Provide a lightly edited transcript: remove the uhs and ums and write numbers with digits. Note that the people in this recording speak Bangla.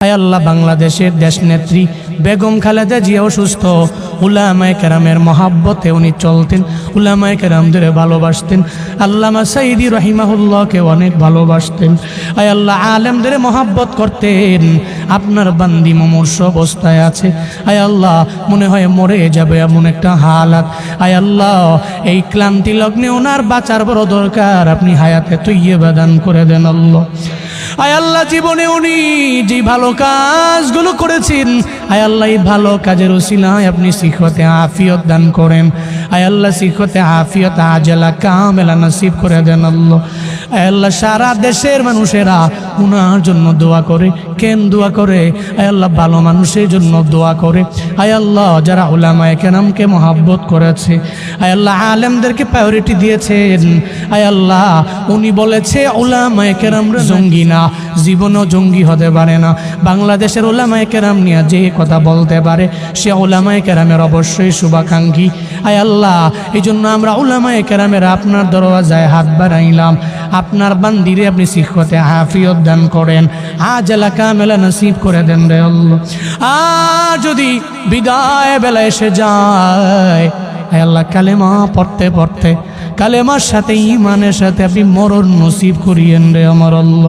আয় আল্লাহ, বাংলাদেশের দেশনেত্রী বেগম খালেদা জিয়া অসুস্থ। উলামায়ে কেরামের মহাব্বতে উনি চলতেন, উলামায়ে কেরামদের ভালোবাসতেন। আল্লামা সাইদি রহিমাহুল্লাহকে অনেক ভালোবাসতেন। আয় আল্লাহ, আলেমদের মহাব্বত করতেন। আপনার বান্দি মুমূর্ষু অবস্থায় আছে। আয় আল্লাহ, মনে হয় মরে যাবে এমন একটা হালাত। আয় আল্লাহ, এই ক্লান্তি লগ্নে ওনার বাঁচার বড় দরকার। আপনি হায়াতে তৈয়্যিবা দান করে দেন আল্লাহ। আয় আল্লাহ, জীবনে উনি যে ভালো কাজগুলো করেছেন, আয় আল্লাহ, এই ভালো কাজের উসিলায় আপনি সিহতে আফিয়ত দান করেন। আয় আল্লাহ, সিহতে আফিয়ত আজলা কামেলা নসিব করে দেন আল্লাহ। আয় আল্লাহ, সারা দেশের মানুষেরা উনার জন্য দোয়া করে। কেন দোয়া করে? আয় আল্লাহ, ভালো মানুষের জন্য দোয়া করে। আয় আল্লাহ, যারা উলামায়ে কেরামকে মহাব্বত করেছে, আয় আল্লাহ, আলেমদেরকে প্রায়োরিটি দিয়েছেন। আয় আল্লাহ, উনি বলেছে উলামায়ে কেরামরা জঙ্গি না, জীবনও জঙ্গি হতে পারে না। বাংলাদেশের উলামায়ে কেরাম নিয়ে যে কথা বলতে পারে সে উলামায়ে কেরামের অবশ্যই শুভাকাঙ্ক্ষী। আয় আল্লাহ, এই জন্য আমরা উলামায়ে কেরামের আপনার দরওয়াজায় হাত বাড়াইলাম। আপনার বান্দিরে আপনি সিহতে আফিয়ত দান করেন, আজলা কামেলা নসিব করে দেন রে আল্লাহ। আর যদি বিদায় বেলা এসে যায়, আয় আল্লাহ, কালেমা পড়তে পড়তে কালেমার সাথে ঈমানের সাথে আপনি মরণ নসিব করিয়েন রে আমার আল্লাহ।